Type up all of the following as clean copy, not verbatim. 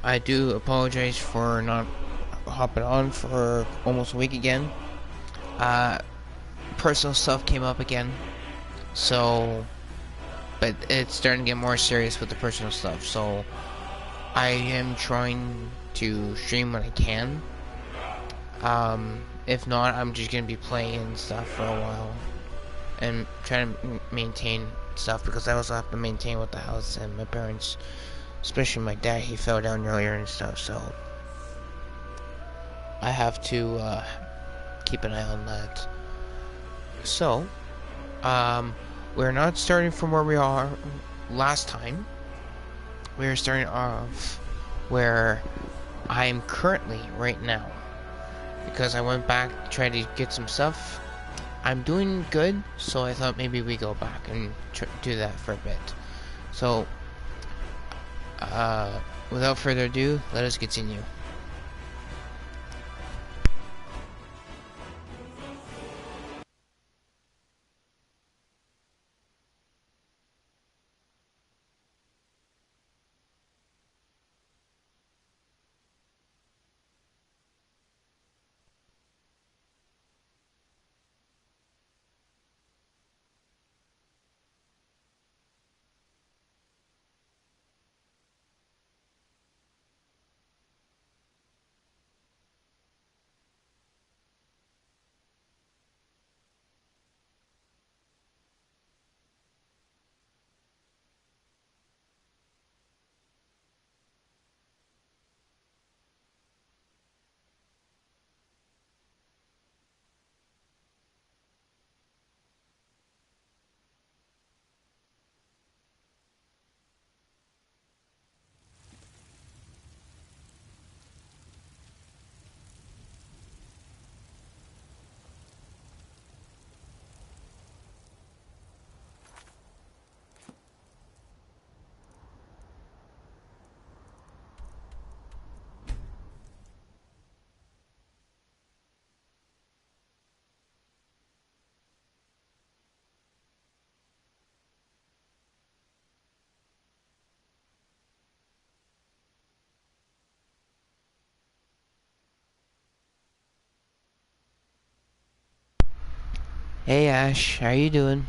I do apologize for not hopping on for almost a week again. Uh, Personal stuff came up again, so, but it's starting to get more serious with the personal stuff, so I am trying to stream when I can. If not, I'm just gonna be playing and stuff for a while and trying to maintain stuff, because I also have to maintain with the house and my parents, especially my dad. He fell down earlier and stuff, so I have to keep an eye on that. So, we're not starting from where we are last time. We're starting off where I am currently right now, because I went back to try to get some stuff. I'm doing good, so I thought maybe we go back and do that for a bit. So, without further ado, let us continue. Hey Ash, how you doing?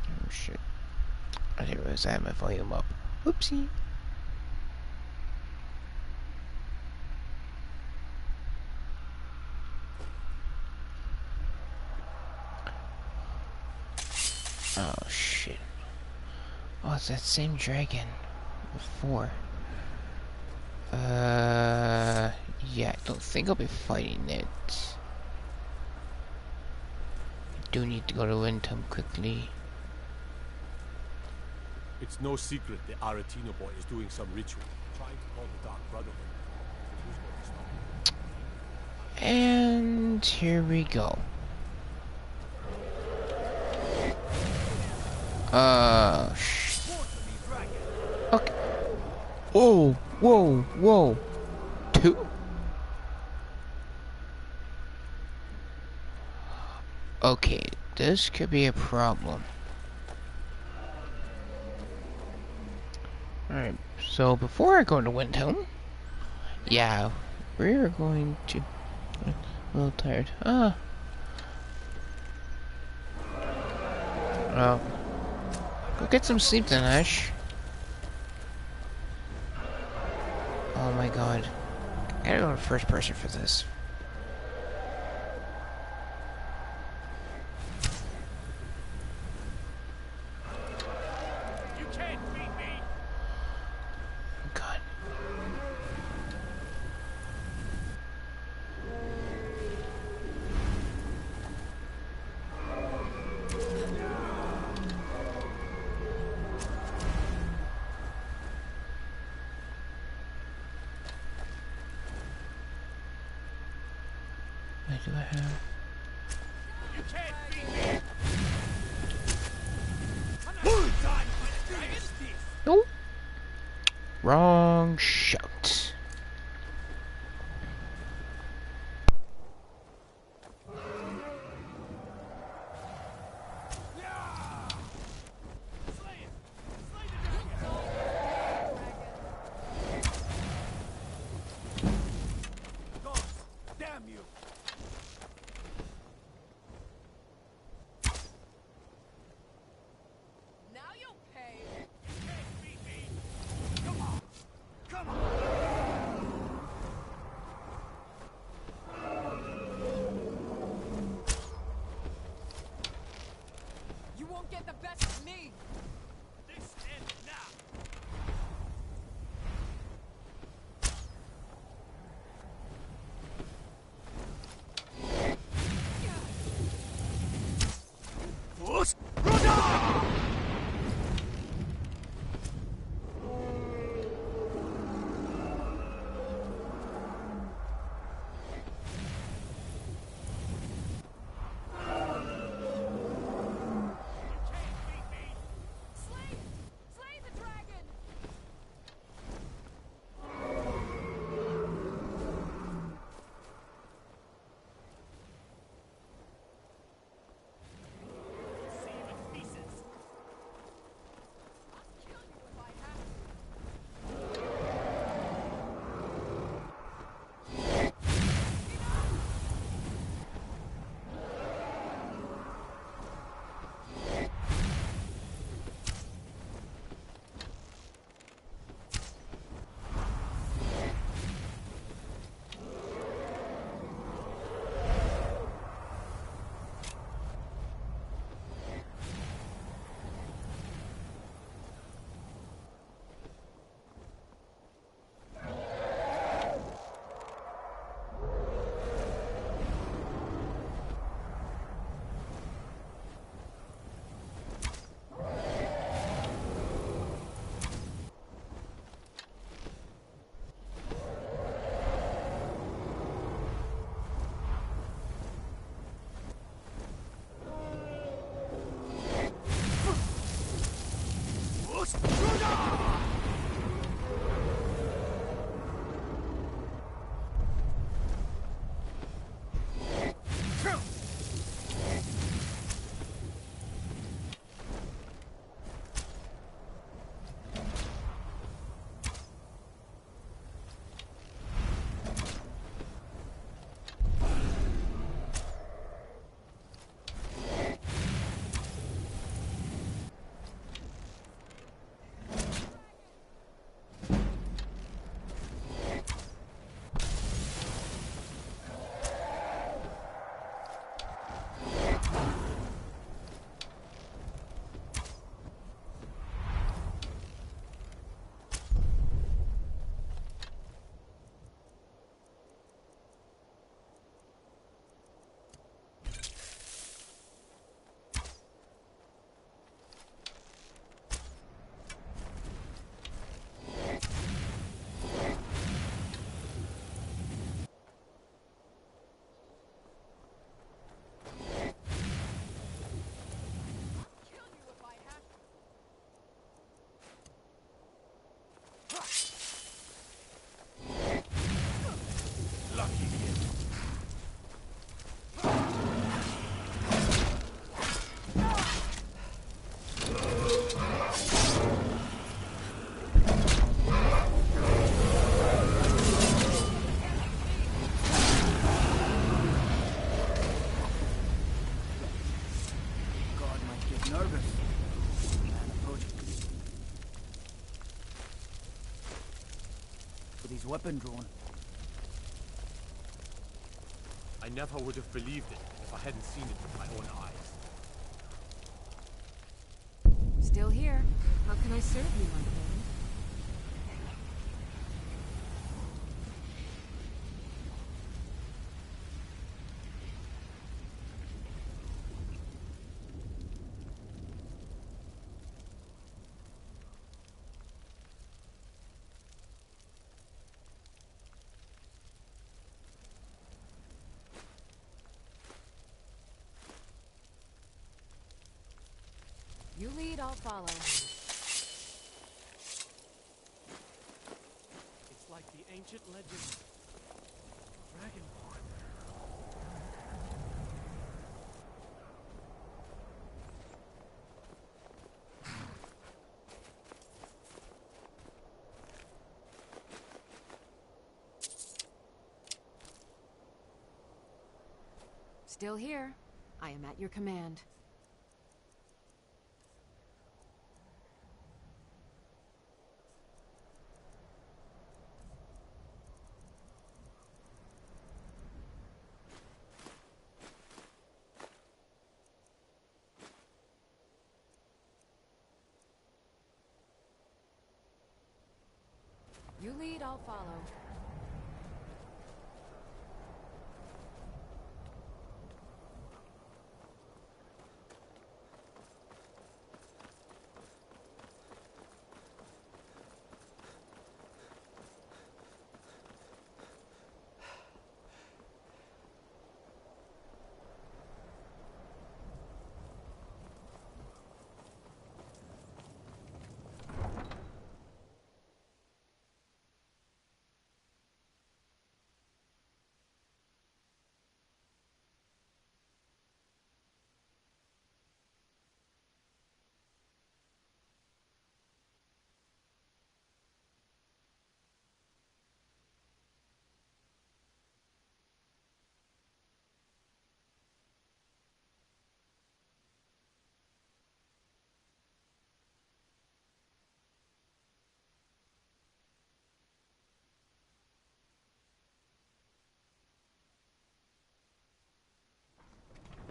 Oh shit, I didn't realize I had my volume up. Whoopsie. Oh shit. Oh, it's that same dragon before. Yeah, I don't think I'll be fighting it. I do need to go to Windham quickly. It's no secret the Aretino boy is doing some ritual, trying to call the Dark Brotherhood. Who's going to stop him? And here we go. Okay. Whoa, whoa, whoa. Two? Okay, this could be a problem. Alright, so before I go to Windhelm, yeah, we're going to... I'm a little tired. Well, go get some sleep then, Ash. Oh my god. I gotta go to first person for this. You can't beat me! God. What do I have? You can't beat me! I'm not done! Nope. Wrong shout. Nervous. Man approaching. With his weapon drawn. I never would have believed it if I hadn't seen it with my own eyes. Still here. How can I serve you, my friend? You lead, I'll follow. It's like the ancient legend. Dragonborn. Still here. I am at your command. You lead, I'll follow.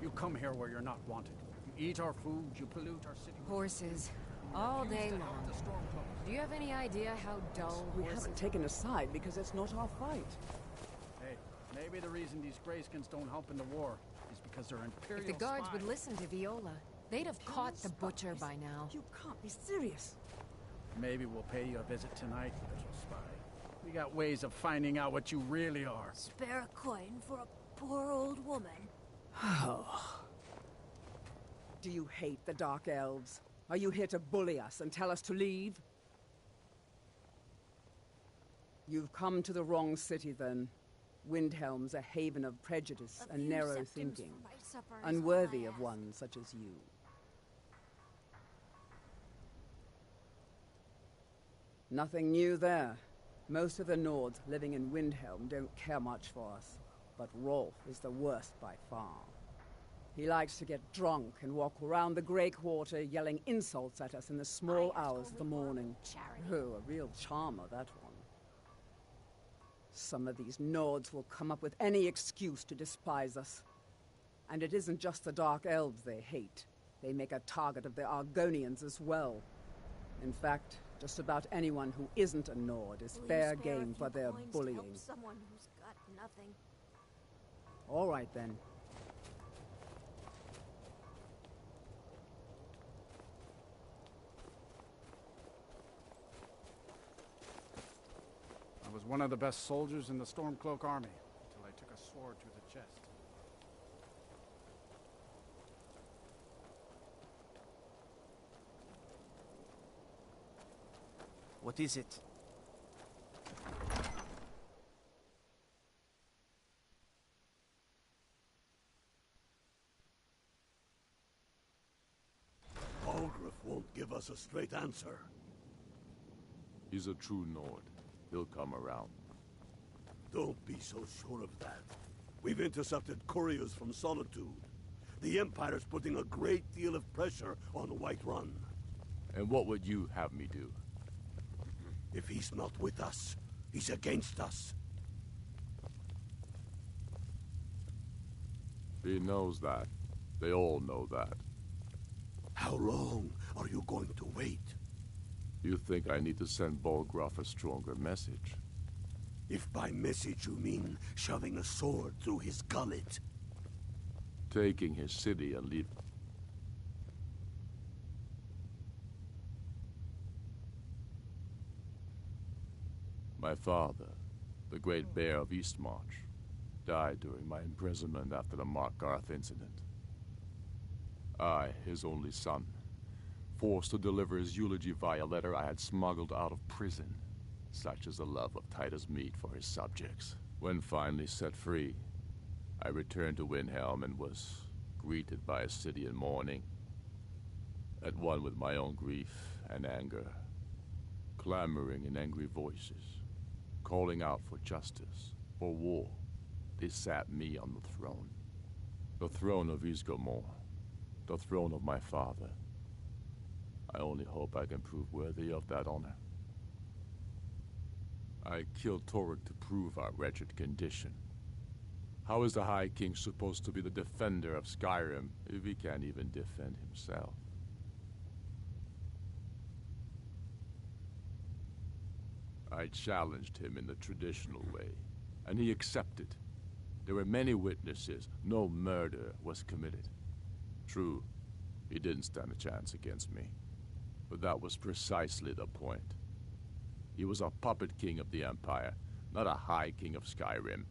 You come here where you're not wanted. You eat our food, you pollute our city. Horses. All day long. Do you have any idea how dull We horses haven't taken a side because it's not our fight. Hey, maybe the reason these Greyskins don't help in the war is because they're imperial If the guards spies. would listen to Viola, they'd have caught the butcher by now. You can't be serious. Maybe we'll pay you a visit tonight, little spy. We got ways of finding out what you really are. Spare a coin for a poor old woman. Do you hate the Dark Elves? Are you here to bully us and tell us to leave? You've come to the wrong city, then. Windhelm's a haven of prejudice A and few narrow septims thinking, for my supper is all unworthy I of ask. one such as you. Nothing new there. Most of the Nords living in Windhelm don't care much for us, but Rolf is the worst by far. He likes to get drunk and walk around the Grey Quarter yelling insults at us in the small I ask hours of the only for morning. charity. Oh, a real charmer, that one. Some of these Nords will come up with any excuse to despise us. And it isn't just the Dark Elves they hate. They make a target of the Argonians as well. In fact, just about anyone who isn't a Nord is Will you fair spare a game few for their coins to bullying. help someone who's got nothing. All right, then. I was one of the best soldiers in the Stormcloak army, until I took a sword to the chest. What is it? Algrif won't give us a straight answer. He's a true Nord. He'll come around. Don't be so sure of that. We've intercepted couriers from Solitude. The Empire's putting a great deal of pressure on Whiterun. And what would you have me do? If he's not with us, he's against us. He knows that. They all know that. How long are you going to wait? You think I need to send Bolgraf a stronger message? If by message you mean shoving a sword through his gullet. Taking his city and leave... My father, the Great Bear of Eastmarch, died during my imprisonment after the Markarth incident. I, his only son, forced to deliver his eulogy via letter I had smuggled out of prison, such is the love of Titus meat for his subjects. When finally set free, I returned to Windhelm and was greeted by a city in mourning, at one with my own grief and anger, clamoring in angry voices, calling out for justice, for war. They sat me on the throne of Ysgramor, the throne of my father. I only hope I can prove worthy of that honor. I killed Torek to prove our wretched condition. How is the High King supposed to be the defender of Skyrim if he can't even defend himself? I challenged him in the traditional way, and he accepted. There were many witnesses. No murder was committed. True, he didn't stand a chance against me. But that was precisely the point. He was a puppet king of the Empire, not a high king of Skyrim.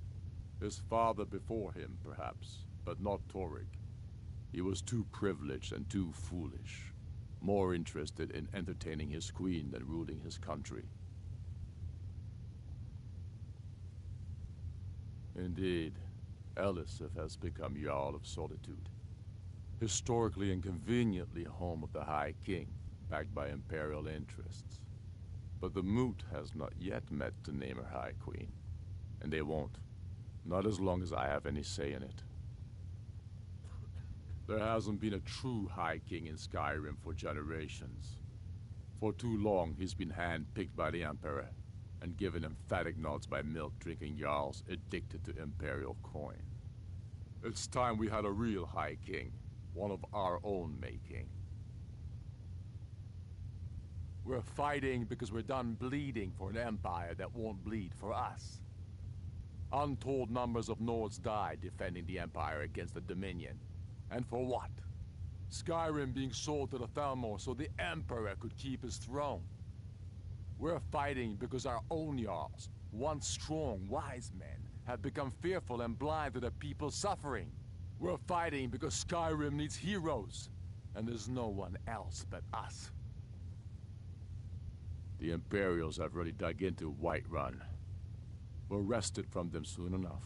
His father before him, perhaps, but not Torek. He was too privileged and too foolish, more interested in entertaining his queen than ruling his country. Indeed, Elisif has become Jarl of Solitude, historically and conveniently home of the High King, backed by Imperial interests. But the Moot has not yet met to name her High Queen, and they won't, not as long as I have any say in it. There hasn't been a true High King in Skyrim for generations. For too long, he's been hand-picked by the Emperor, and given emphatic nods by milk-drinking Jarls addicted to Imperial coin. It's time we had a real High King, one of our own making. We're fighting because we're done bleeding for an empire that won't bleed for us. Untold numbers of Nords died defending the Empire against the Dominion. And for what? Skyrim being sold to the Thalmor so the Emperor could keep his throne. We're fighting because our own Jarls, once strong, wise men, have become fearful and blind to the people's suffering. We're fighting because Skyrim needs heroes, and there's no one else but us. The Imperials have already dug into Whiterun. We're wrested from them soon enough.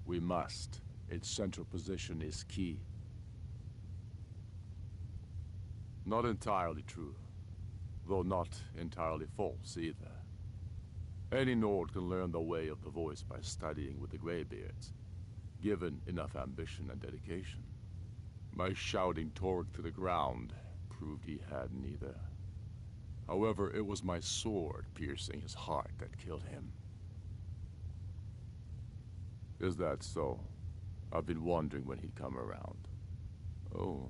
We must. Its central position is key. Not entirely true, though not entirely false either. Any Nord can learn the way of the voice by studying with the Greybeards, given enough ambition and dedication. My shouting Torek to the ground proved he had neither. However, it was my sword piercing his heart that killed him. Is that so? I've been wondering when he'd come around. Oh,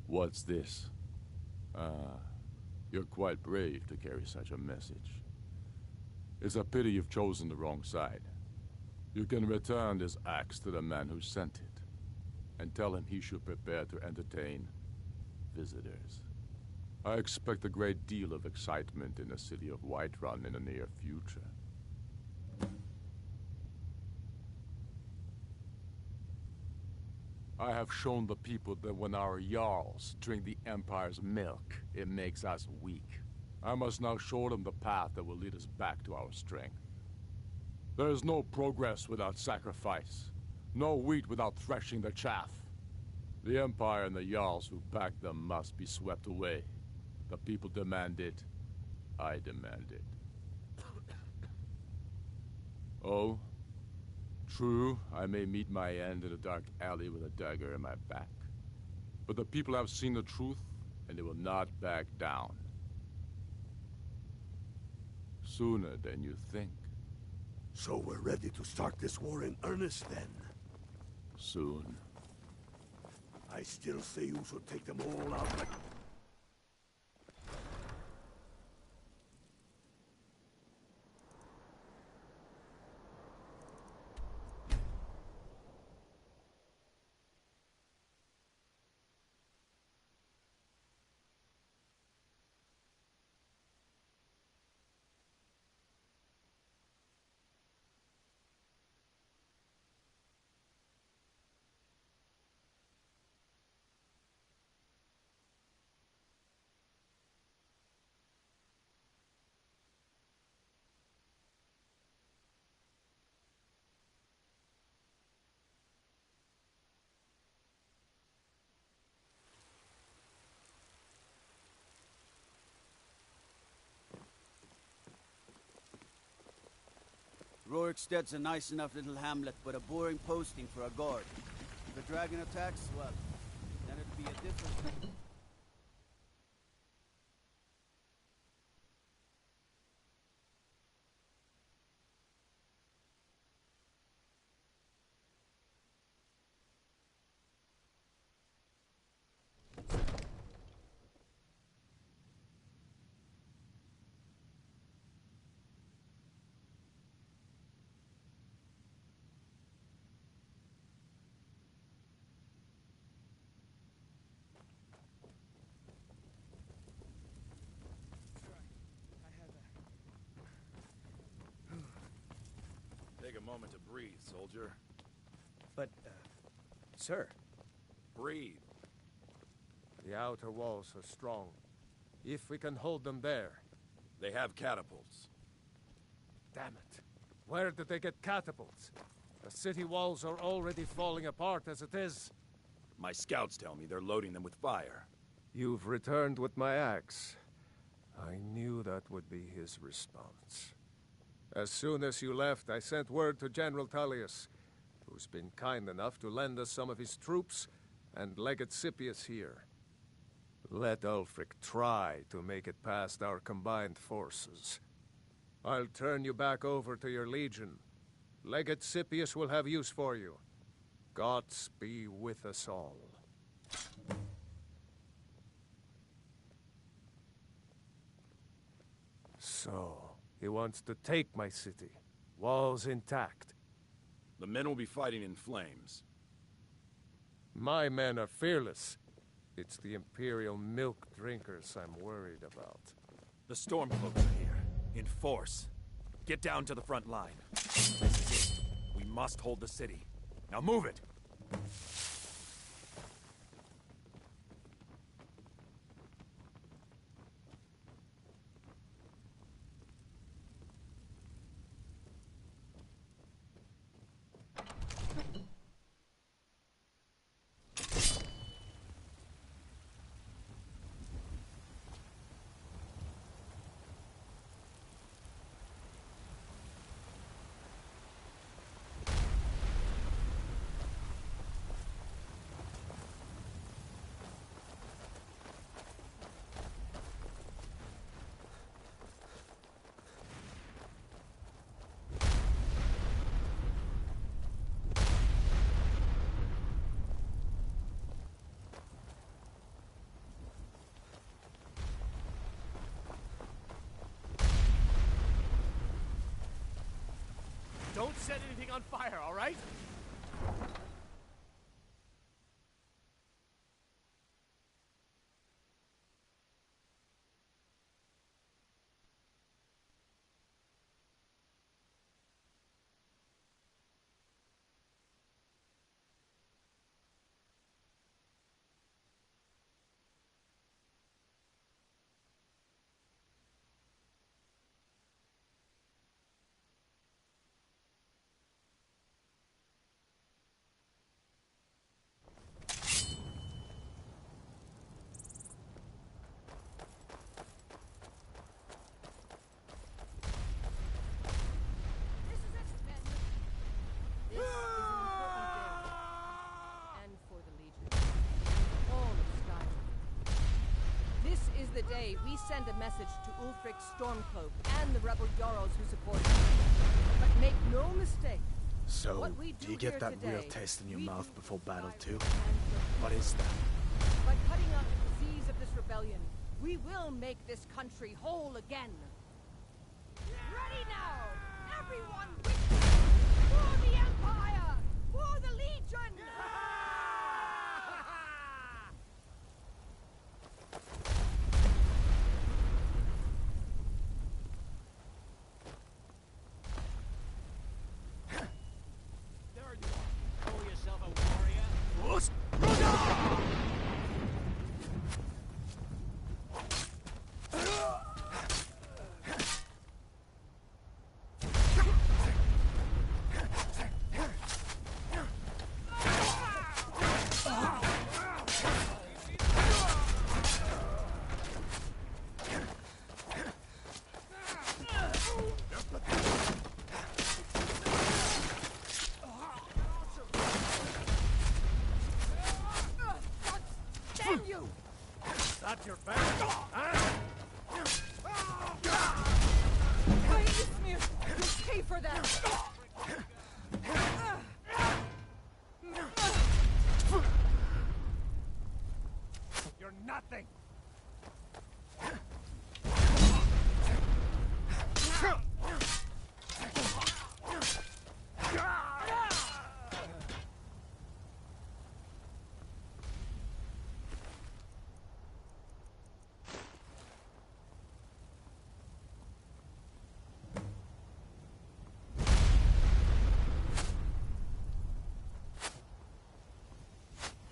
what's this? You're quite brave to carry such a message. It's a pity you've chosen the wrong side. You can return this axe to the man who sent it, and tell him he should prepare to entertain visitors. I expect a great deal of excitement in the city of Whiterun in the near future. I have shown the people that when our Jarls drink the Empire's milk, it makes us weak. I must now show them the path that will lead us back to our strength. There is no progress without sacrifice, no wheat without threshing the chaff. The Empire and the Jarls who back them must be swept away. The people demand it. I demand it. Oh? True, I may meet my end in a dark alley with a dagger in my back. But the people have seen the truth, and they will not back down. Sooner than you think. So we're ready to start this war in earnest then? Soon. I still say you should take them all out like... Roriksted's a nice enough little hamlet, but a boring posting for a guard. If the dragon attacks, well, then it'd be a different... Take a moment to breathe, soldier. But, sir. Breathe. The outer walls are strong. If we can hold them there. They have catapults. Damn it. Where did they get catapults? The city walls are already falling apart as it is. My scouts tell me they're loading them with fire. You've returned with my axe. I knew that would be his response. As soon as you left, I sent word to General Tullius, who's been kind enough to lend us some of his troops, and Legate Scipius here. Let Ulfric try to make it past our combined forces. I'll turn you back over to your legion. Legate Scipius will have use for you. Gods be with us all. So, he wants to take my city. Walls intact. The men will be fighting in flames. My men are fearless. It's the Imperial milk drinkers I'm worried about. The Stormcloaks are here, in force. Get down to the front line. This is it. We must hold the city. Now move it! Don't set anything on fire, all right? day, we send a message to Ulfric Stormcloak and the rebel Jarls who support him. But make no mistake. So, what we do you get that today, real taste in your mouth before battle too? And What is that? by cutting out the disease of this rebellion, we will make this country whole again. Ready now! Everyone with me! For the Empire! For the Legion! There you are. Call yourself a warrior? Damn you! That's your back, huh? Why, Ismir! You'll pay for that! You're nothing.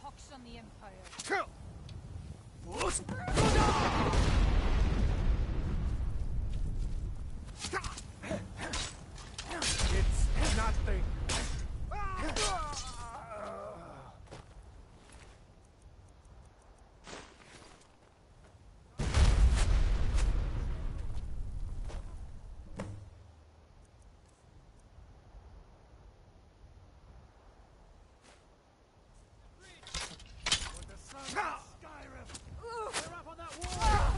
Pox on the Empire. It's nothing. With the sun of Skyrim. They're up on that wall.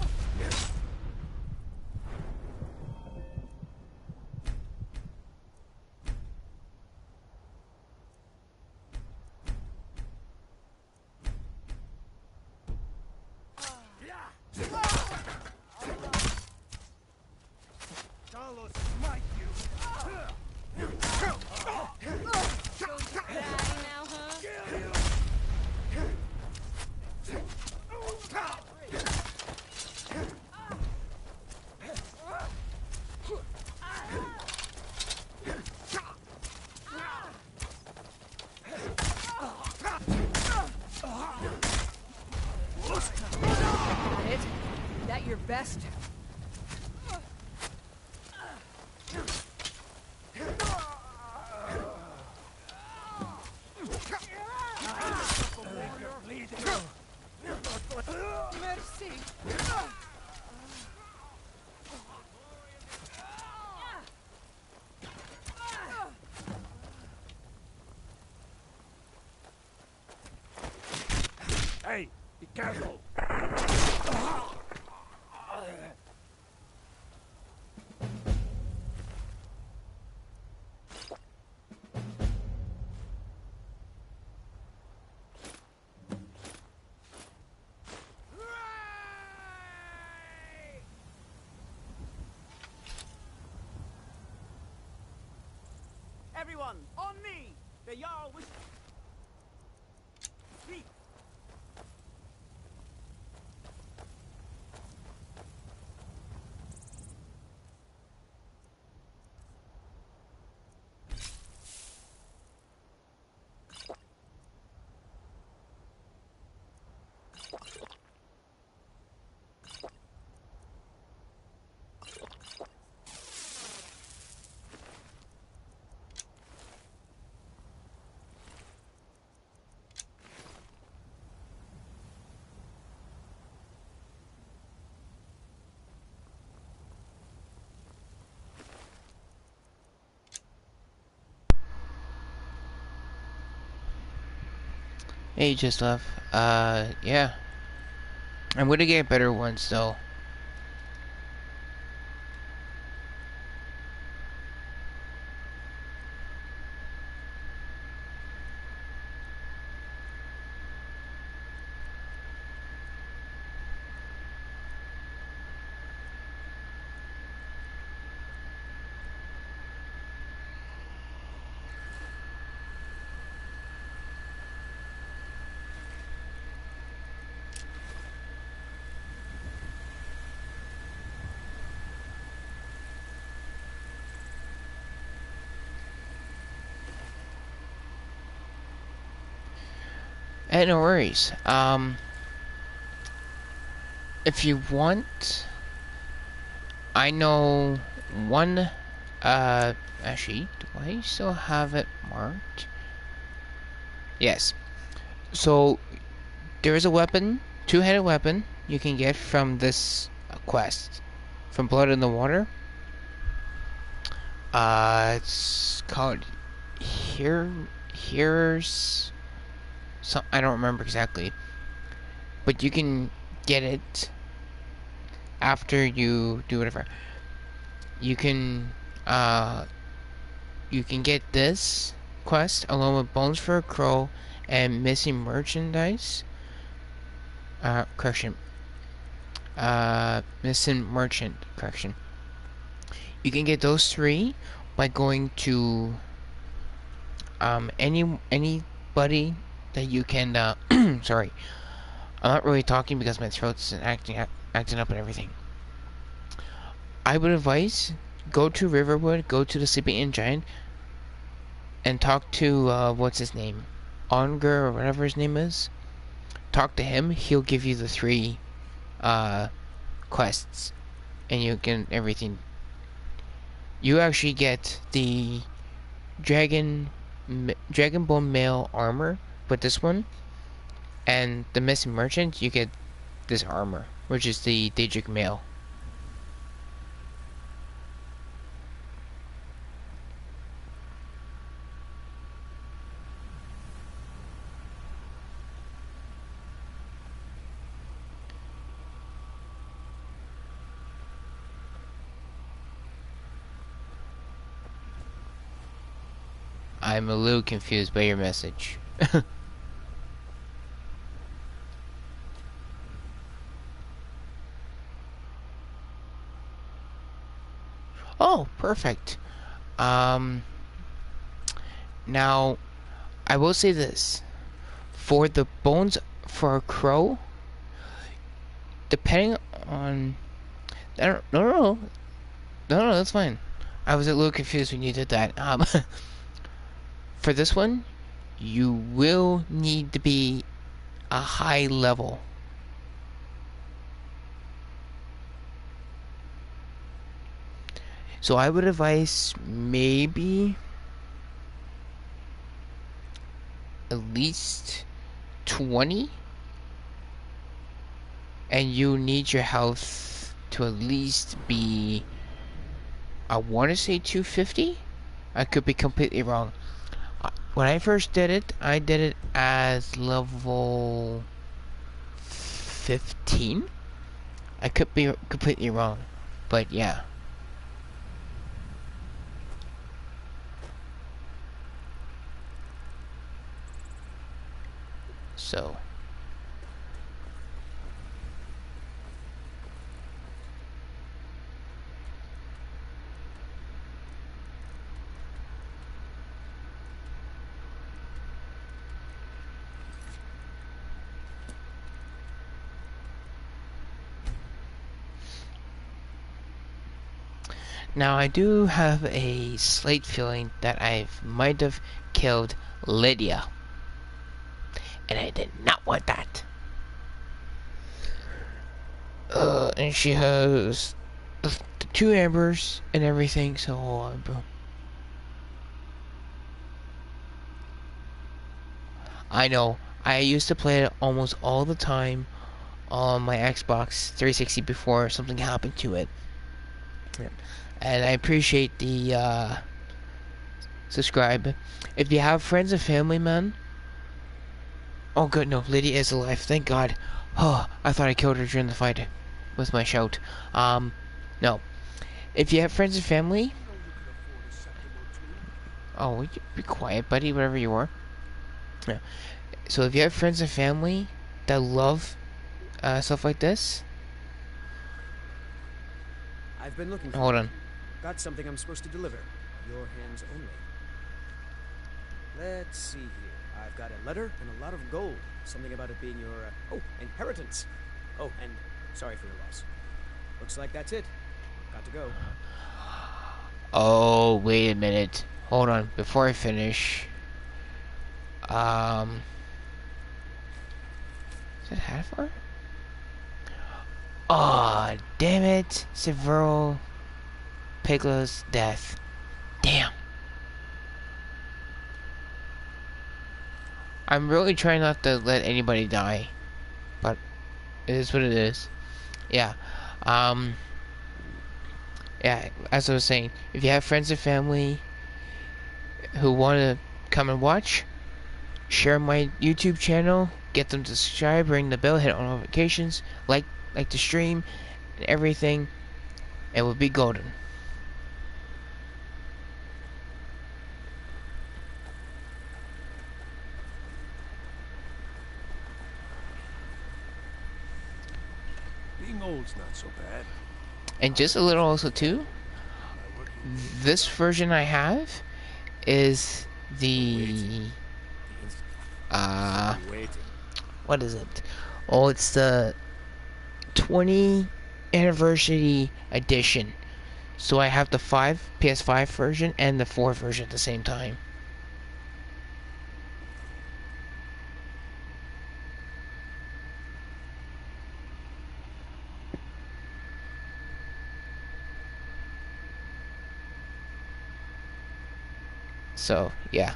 Carlos, smite you. now, huh? That it? That your best? Merci. Hey, be careful. Everyone, on me! The Jarl was... Speak! Hey, just love. Yeah. I'm gonna get better ones though. No worries. If you want, I know one, actually, do I still have it marked? Yes. So, there is a weapon, two-headed weapon, you can get from this quest. From Blood in the Water. It's called Here's some, I don't remember exactly. But you can get it after you do whatever. You can get this quest along with Bones for a Crow and Missing Merchandise. Correction. Missing Merchant. Correction. You can get those three by going to anybody that you can. Sorry, I'm not really talking because my throat's acting up and everything. I would advise go to Riverwood, go to the Sleeping Inn Giant, and talk to what's his name, Onger or whatever his name is. Talk to him. He'll give you the three quests, and you get everything. You actually get the Dragonbone Mail armor with this one, and the Missing Merchant, you get this armor, which is the Daedric Mail. I'm a little confused by your message. Oh, perfect. Now, I will say this. For the Bones for a Crow, depending on... No, that's fine. I was a little confused when you did that. For this one, you will need to be a high level. So I would advise maybe at least 20, and you need your health to at least be, I want to say 250. I could be completely wrong. When I first did it, I did it as level 15. I could be completely wrong, but yeah. So now I do have a slight feeling that I might have killed Lydia. And I did not want that. And she has the 2 ambers and everything, so I know. I used to play it almost all the time on my Xbox 360 before something happened to it. And I appreciate the subscribe. If you have friends and family, man. Oh good, no, Lydia is alive, thank God. Oh, I thought I killed her during the fight with my shout. No. If you have friends and family... Oh, will you be quiet, buddy, whatever you are. Yeah. So if you have friends and family that love stuff like this... I've been looking for Hold on. Got something I'm supposed to deliver. Your hands only. Let's see here. I've got a letter and a lot of gold. Something about it being your, inheritance. Oh, and sorry for your loss. Looks like that's it. Got to go. Oh, wait a minute. Hold on, before I finish. Is it Hadfar? Aw, oh, damn it. Severo Piglo's death. Damn. I'm really trying not to let anybody die. But it is what it is. Yeah. Yeah, as I was saying, if you have friends and family who want to come and watch, share my YouTube channel, get them to subscribe, ring the bell, hit on notifications, like the stream, and everything. It would be golden. Being old's not so bad. And just a little also too, this version I have is the what is it? Oh, it's the 20 anniversary edition. So I have the PS5 version and the 4 version at the same time. So, yeah.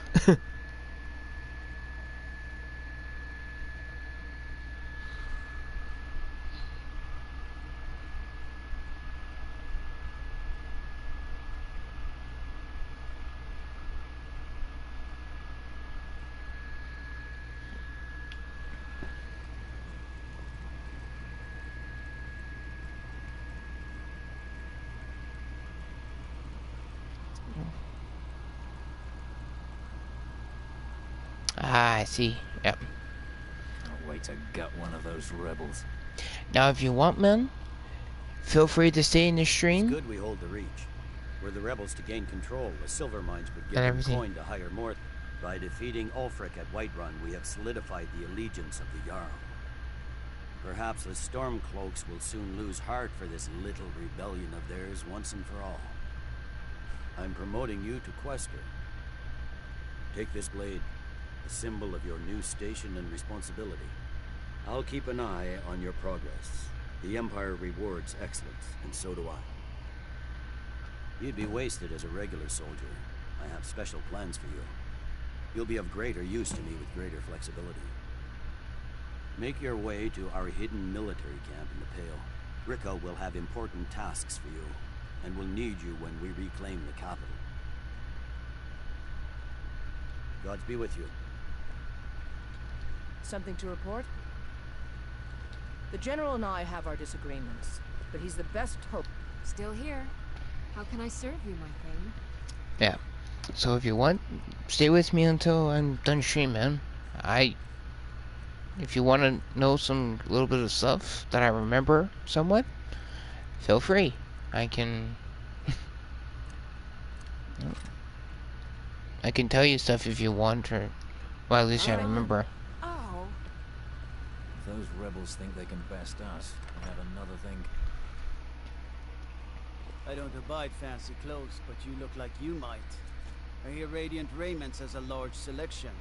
Ah, I see. Yep. Can't wait to gut one of those rebels. Now, if you want, man, feel free to stay in the stream. It's good we hold the Reach. Were the rebels to gain control, the silver mines would give them coin to hire more. By defeating Ulfric at Whiterun, we have solidified the allegiance of the Jarl. Perhaps the Stormcloaks will soon lose heart for this little rebellion of theirs once and for all. I'm promoting you to Quester. Take this blade, a symbol of your new station and responsibility. I'll keep an eye on your progress. The Empire rewards excellence, and so do I. You'd be wasted as a regular soldier. I have special plans for you. You'll be of greater use to me with greater flexibility. Make your way to our hidden military camp in the Pale. Rico will have important tasks for you, and will need you when we reclaim the capital. Gods be with you. Something to report? The General and I have our disagreements, but he's the best hope. Still here. How can I serve you, my thing? Yeah. So if you want, stay with me until I'm done streaming. If you want to know some little bit of stuff that I remember somewhat, feel free. I can tell you stuff if you want, or well, at least I remember. Oh. If those rebels think they can best us, I have another thing. I don't abide fancy clothes, but you look like you might. I hear Radiant Raiments has a large selection.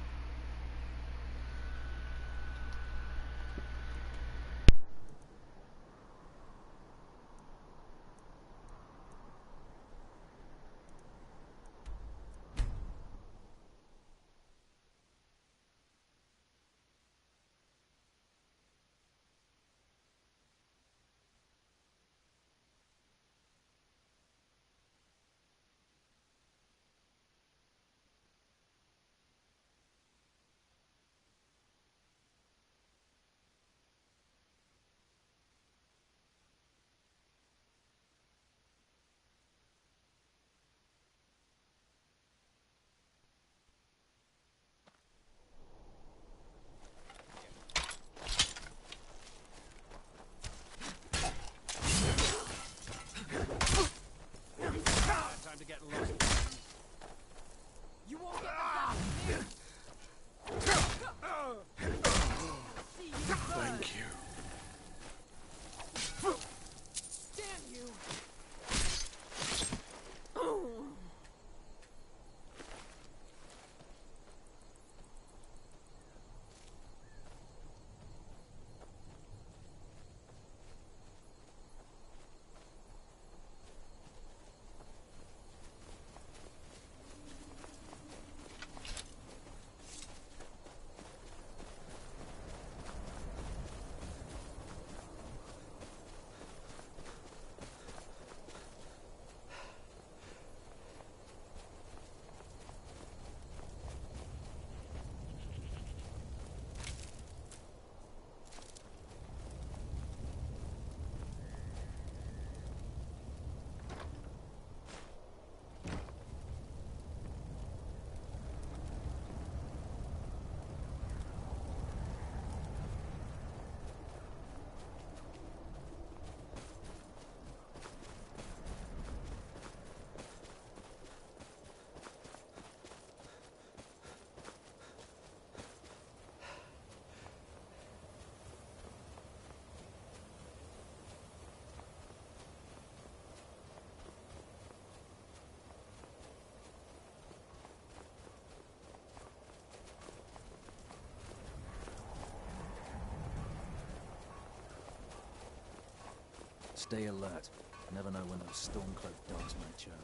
Stay alert. Never know when those Stormcloak dogs might charge.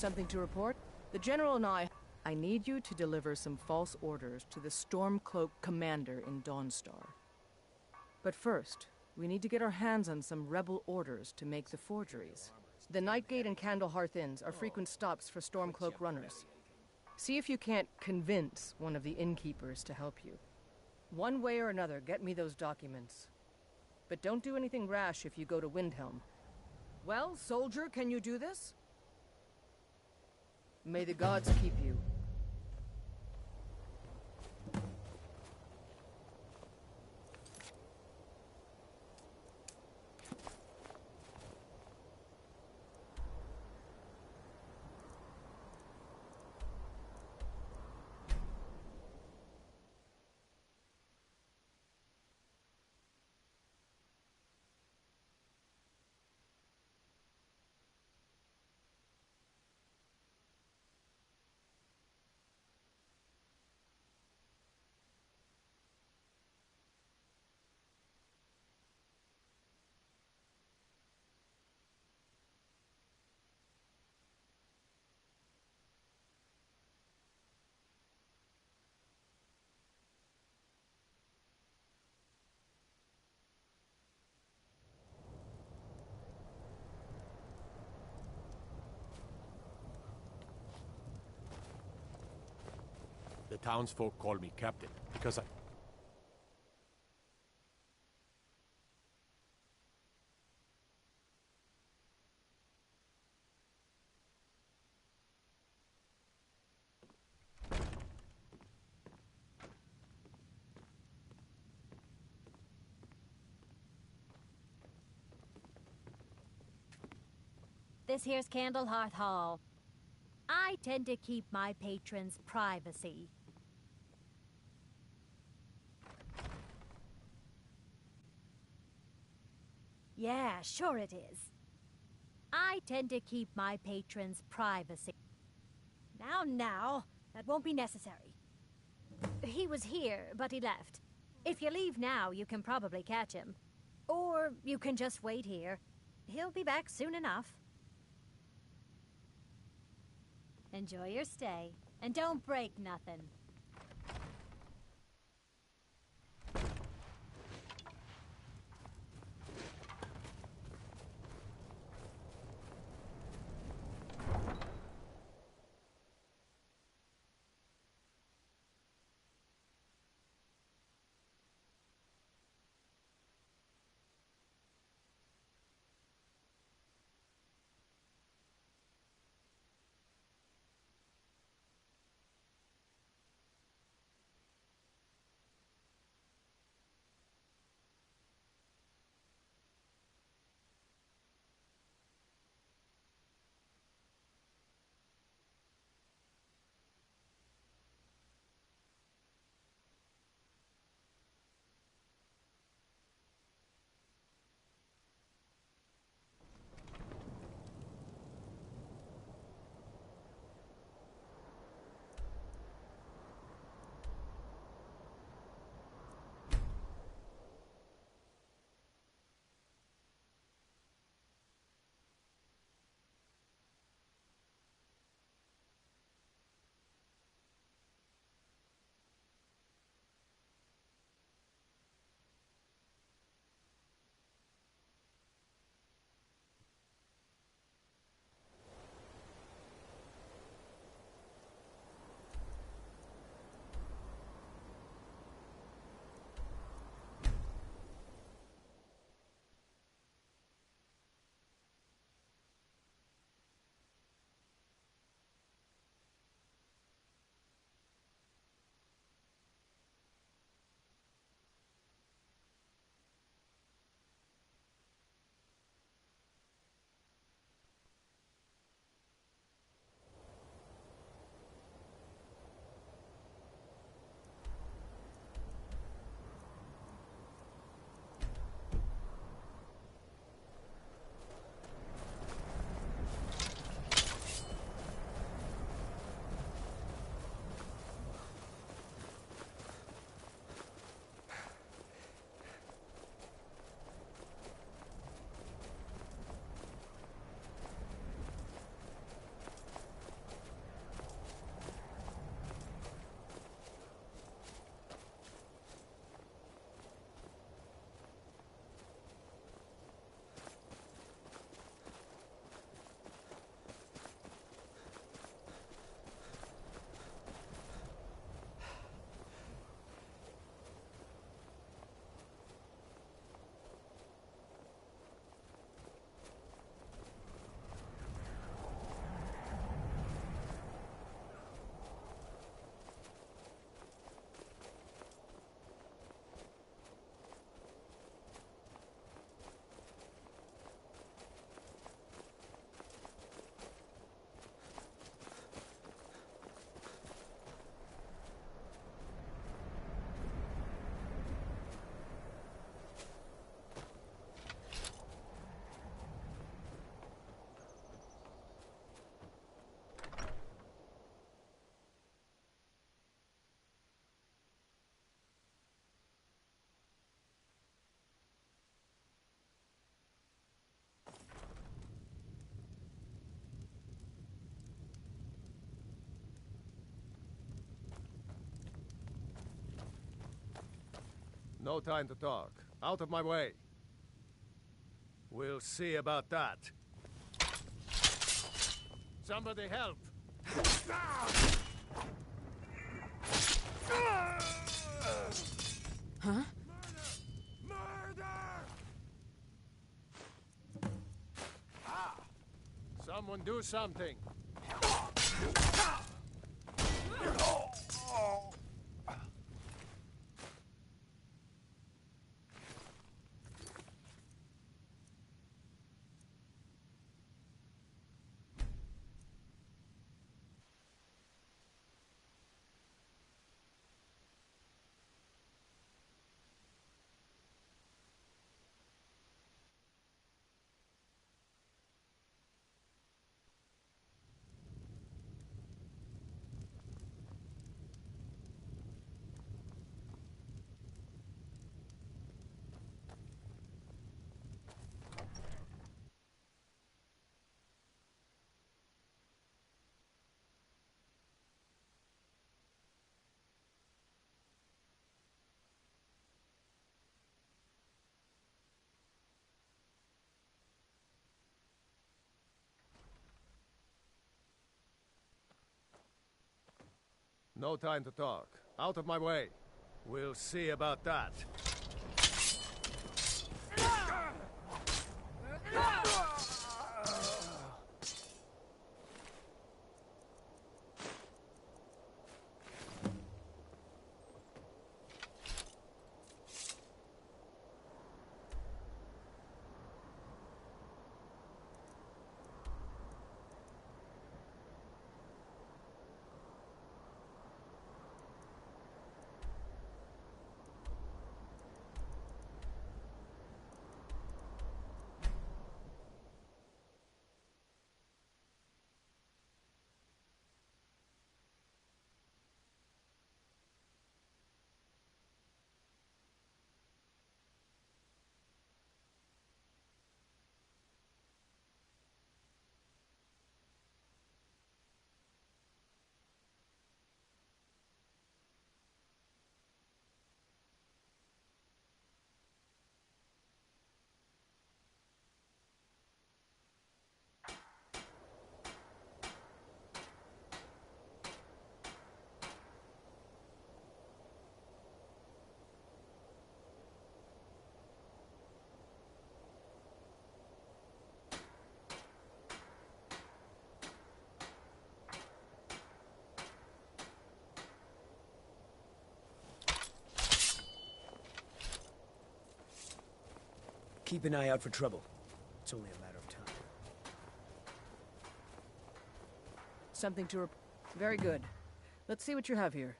Something to report? The General and I need you to deliver some false orders to the Stormcloak commander in Dawnstar. But first, we need to get our hands on some rebel orders to make the forgeries. The Nightgate and Candlehearth Inns are frequent stops for Stormcloak runners. See if you can't convince one of the innkeepers to help you. One way or another, get me those documents. But don't do anything rash if you go to Windhelm. Well, soldier, can you do this? May the gods keep you. The townsfolk call me captain because I... This here's Candlehearth Hall. I tend to keep my patrons' privacy. Yeah, sure it is. I tend to keep my patrons' privacy. Now, that won't be necessary. He was here, but he left. If you leave now, you can probably catch him. Or you can just wait here. He'll be back soon enough. Enjoy your stay, and don't break nothing. No time to talk. Out of my way. We'll see about that. Somebody help! Huh? Someone do something! No time to talk. Out of my way. We'll see about that. Keep an eye out for trouble. It's only a matter of time. Something to Very good. Let's see what you have here.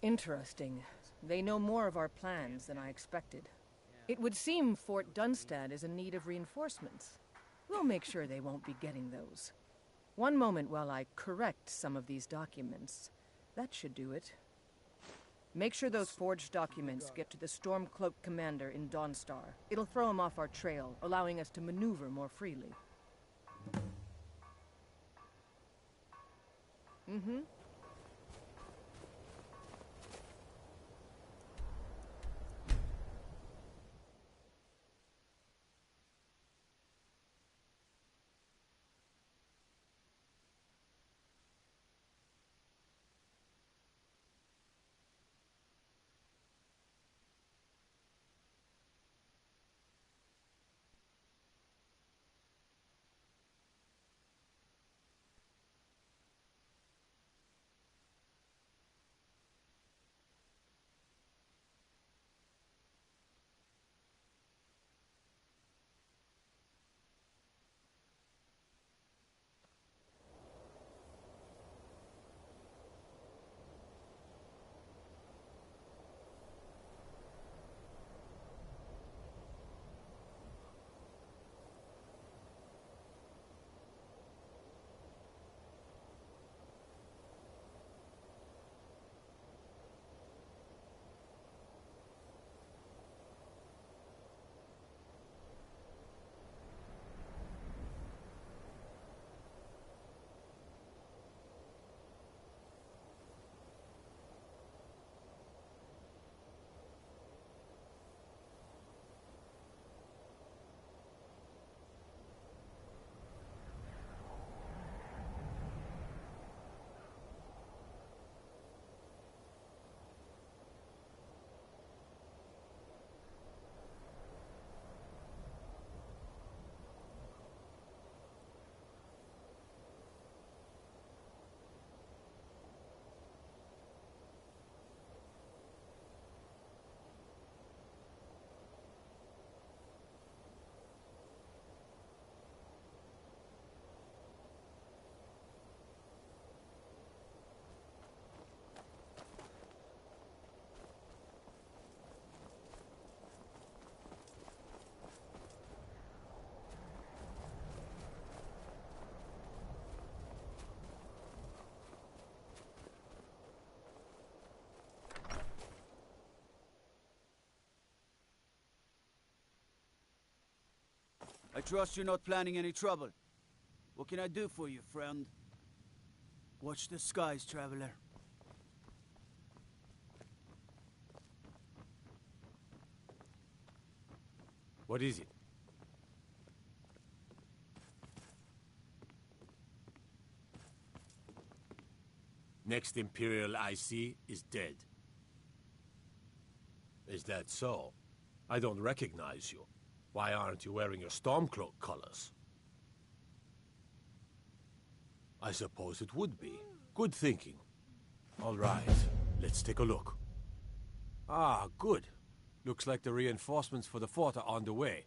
Interesting. They know more of our plans than I expected. It would seem Fort Dunstad is in need of reinforcements. We'll make sure they won't be getting those. One moment while I correct some of these documents. That should do it. Make sure those forged documents get to the Stormcloak commander in Dawnstar. It'll throw him off our trail, allowing us to maneuver more freely. Mm-hmm. trust you're not planning any trouble. What can I do for you, friend? Watch the skies, traveler. What is it? Next Imperial I see is dead. Is that so? I don't recognize you. Why aren't you wearing your Stormcloak colors? I suppose it would be. Good thinking. All right, let's take a look. Ah, good. Looks like the reinforcements for the fort are on the way.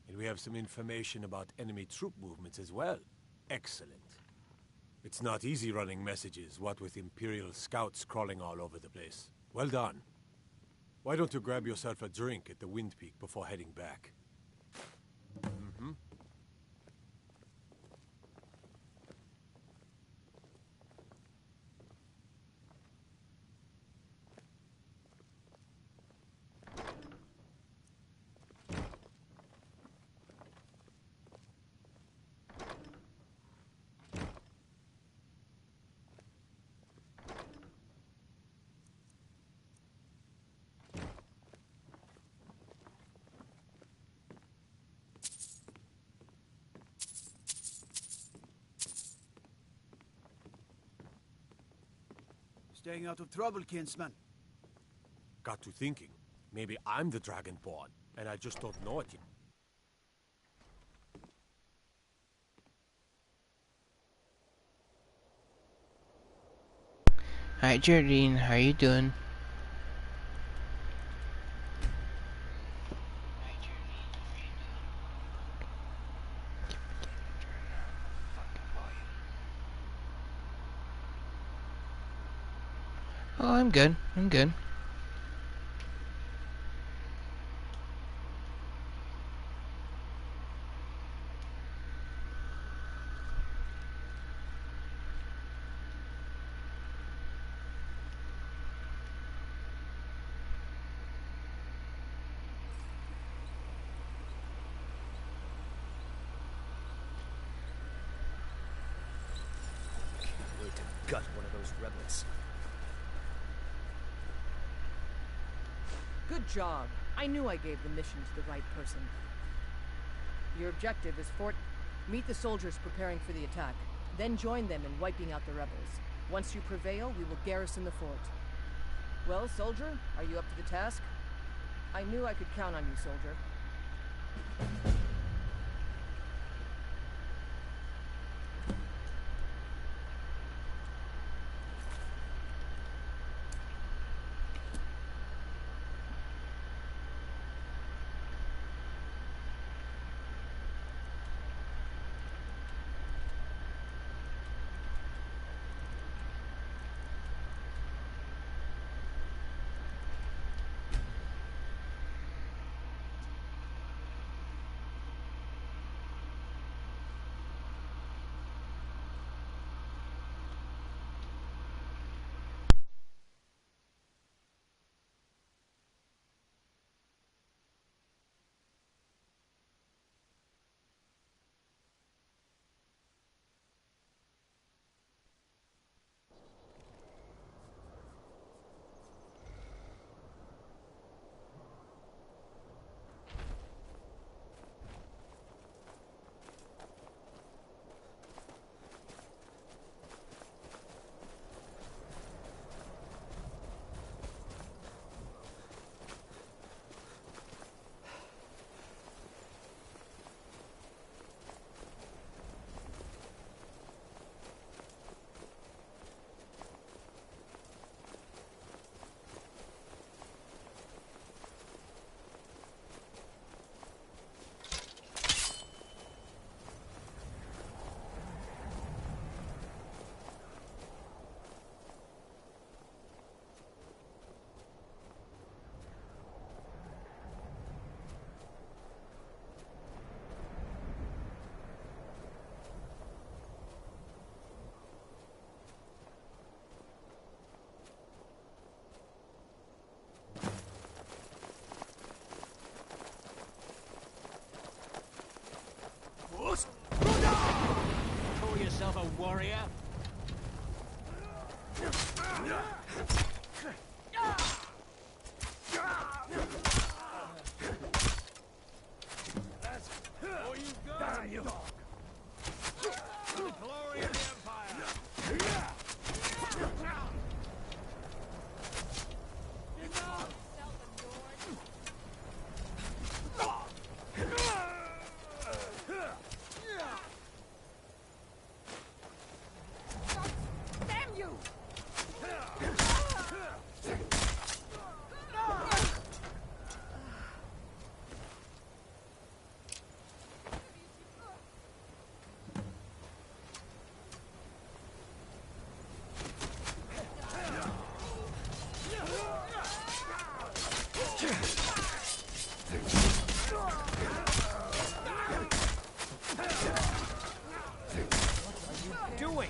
And we have some information about enemy troop movements as well. Excellent. It's not easy running messages, what with Imperial scouts crawling all over the place. Well done. Why don't you grab yourself a drink at the Wind Peak before heading back? Mm-hmm. Staying out of trouble, kinsman. Got to thinking. Maybe I'm the Dragonborn, and I just don't know it yet. Hi Jardine, how you doing? Oh, I'm good. I'm good. Can't wait to gut one of those rebels. Good job. I knew I gave the mission to the right person. Your objective is meet the soldiers preparing for the attack, then join them in wiping out the rebels. Once you prevail, we will garrison the fort. Well, soldier, are you up to the task? I knew I could count on you, soldier. warrior. That's all you got. Damn you. The glory of the Empire. Damn you! Doing?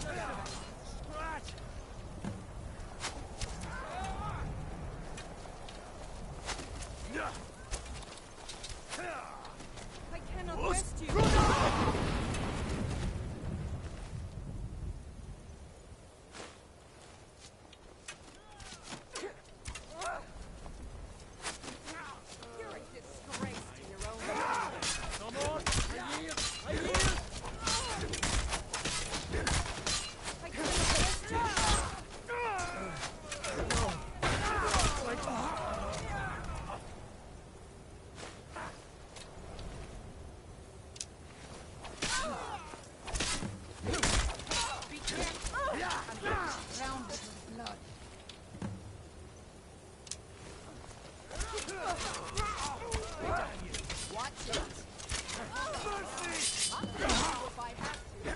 I cannot rest you. You're a disgrace to your own kind. Come on. I yield. I yield. I cannot rest you. Be careful. I'm drowned in blood. Watch it. I'll kill you if I have to.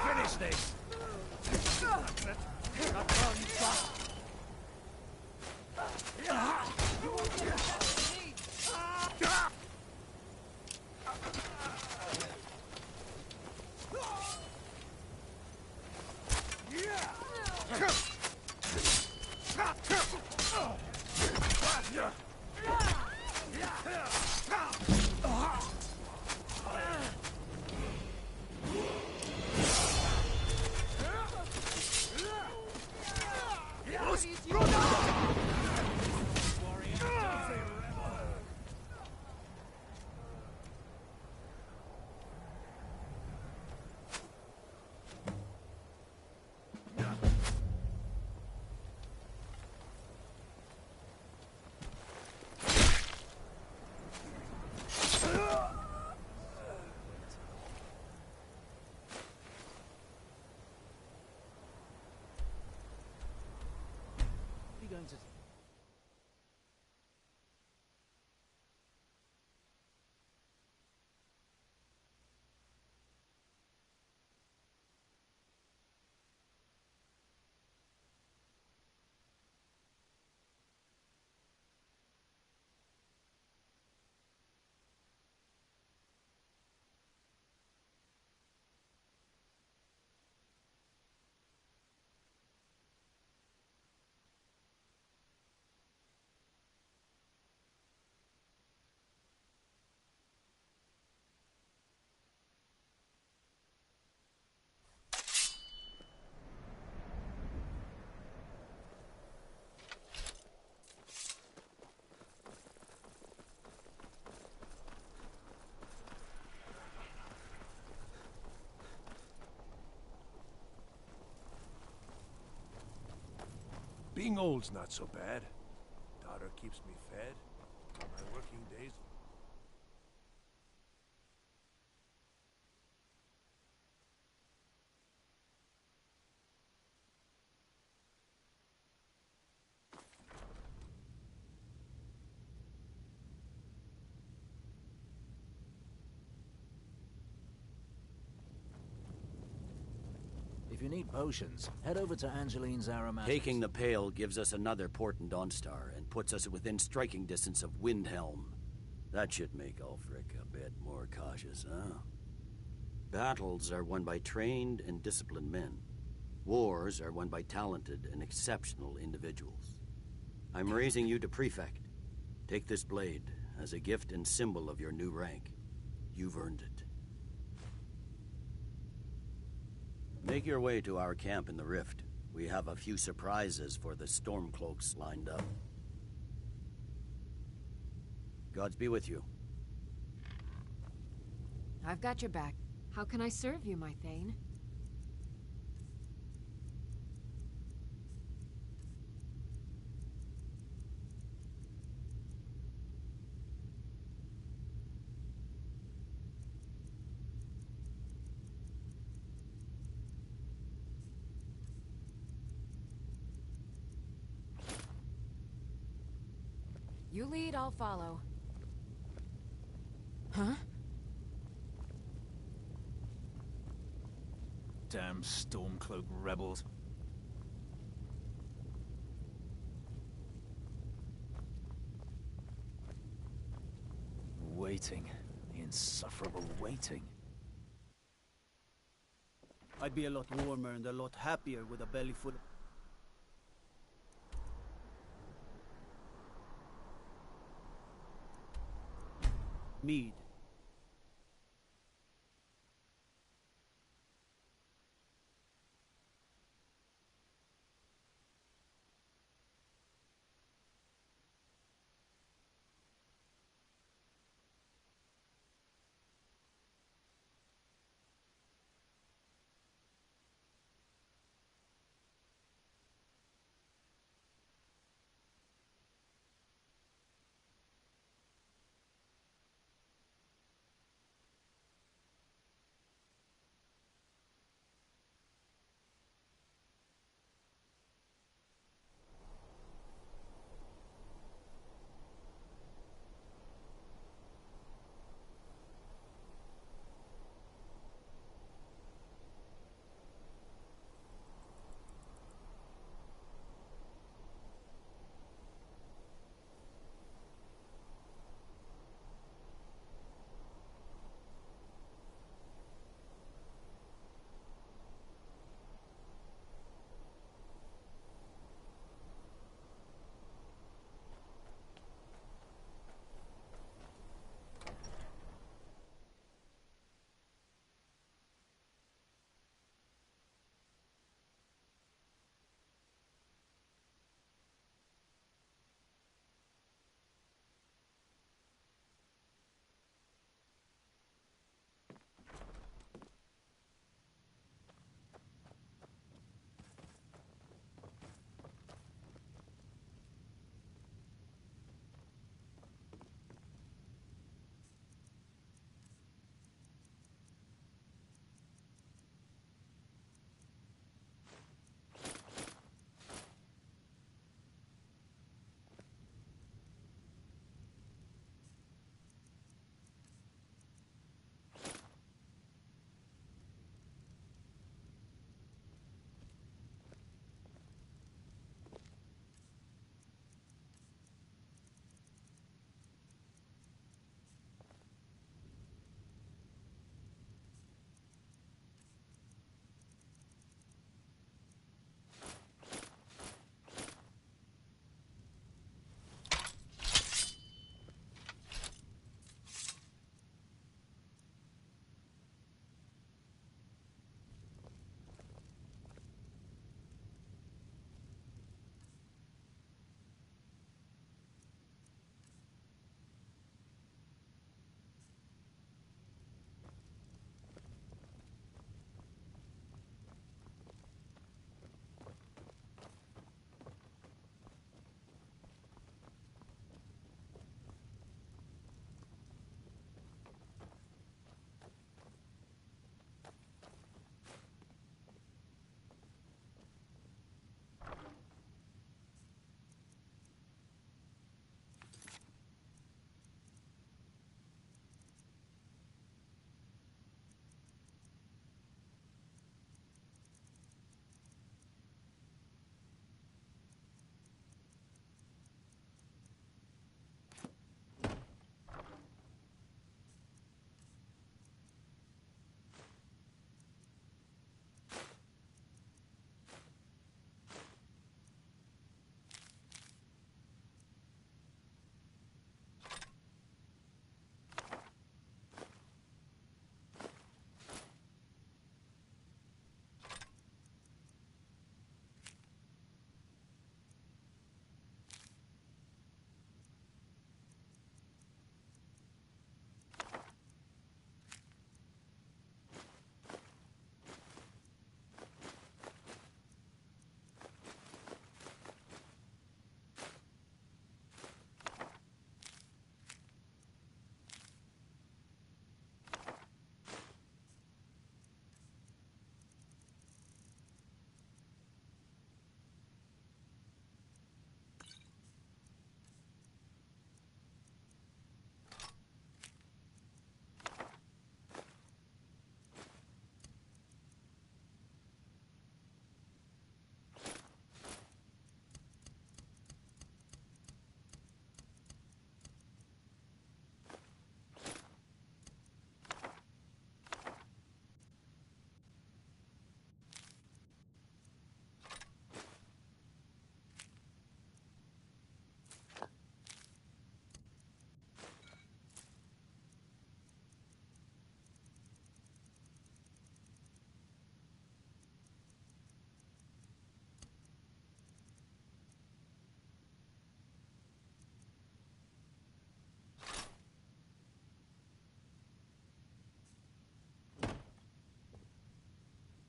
Finish this. That's all you got. You won't get past me. You going to... Being old's not so bad. Daughter keeps me fed. My working days. If you need potions, head over to Angeline's aromatics. Taking the Pale gives us another port in Dawnstar and puts us within striking distance of Windhelm. That should make Ulfric a bit more cautious, huh? Battles are won by trained and disciplined men. Wars are won by talented and exceptional individuals. I'm raising you to Prefect. Take this blade as a gift and symbol of your new rank. You've earned it. Make your way to our camp in the Rift. We have a few surprises for the Stormcloaks lined up. Gods be with you. I've got your back. How can I serve you, my Thane? You lead, I'll follow. Huh? Damn Stormcloak rebels. Waiting. The insufferable waiting. I'd be a lot warmer and a lot happier with a belly full of... mead.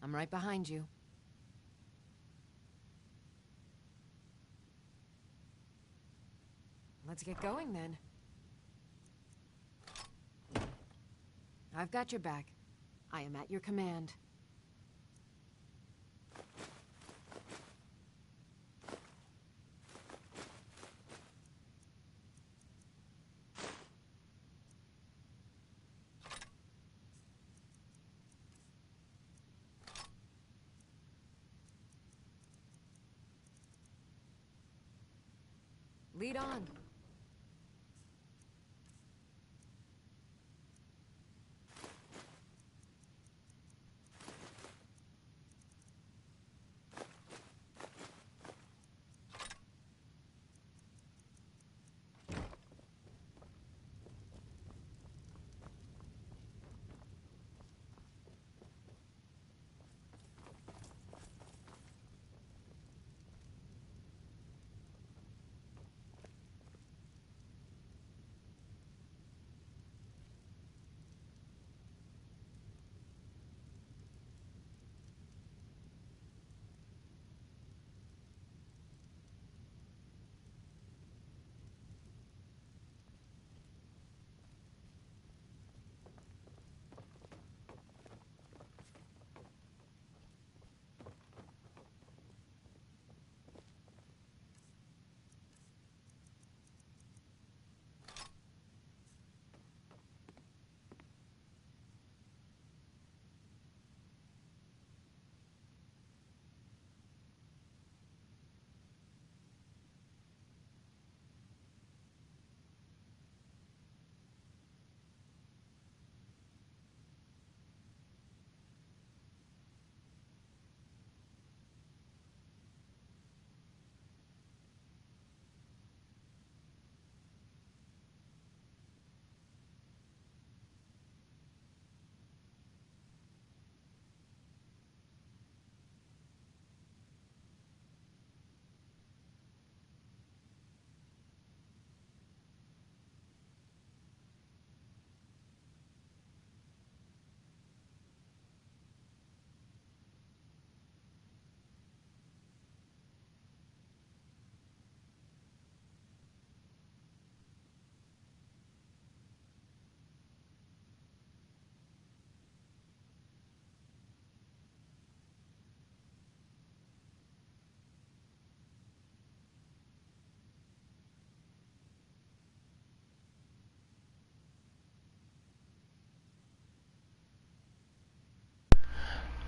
I'm right behind you. Let's get going then. I've got your back. I am at your command. Lead on.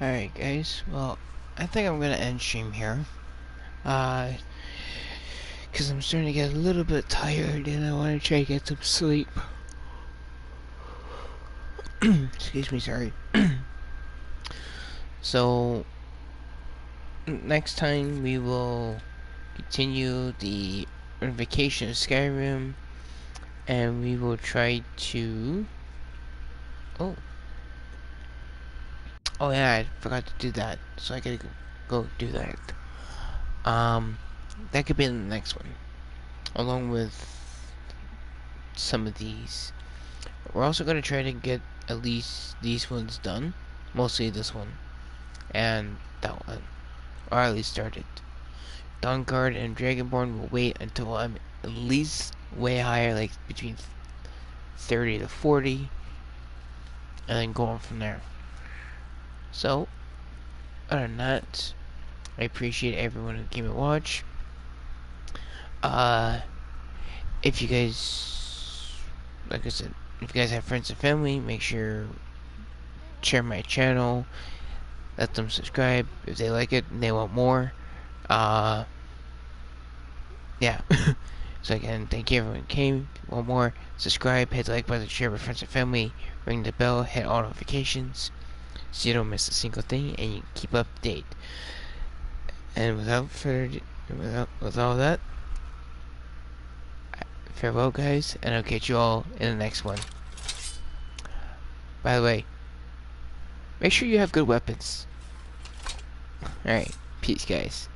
Alright guys, well, I think I'm gonna end stream here. Cause I'm starting to get a little bit tired and I wanna try to get some sleep. Excuse me, sorry. So, next time we will continue the vacation of Skyrim, and we will try to... Oh yeah, I forgot to do that, so I gotta go do that. That could be in the next one, along with some of these. We're also gonna try to get at least these ones done, mostly this one, and that one, or at least started. Dawnguard and Dragonborn will wait until I'm at least way higher, like between 30 to 40, and then go on from there. So, other than that, I appreciate everyone who came and watched. If you guys, like I said, if you guys have friends and family, make sure share my channel, let them subscribe if they like it and they want more. Yeah. So again, thank you everyone who came. If you want more, subscribe, hit the like button, share with friends and family, ring the bell, hit all notifications so you don't miss a single thing and you keep up to date. And without further ado, with all that, farewell guys, and I'll catch you all in the next one. By the way, make sure you have good weapons. Alright, peace guys.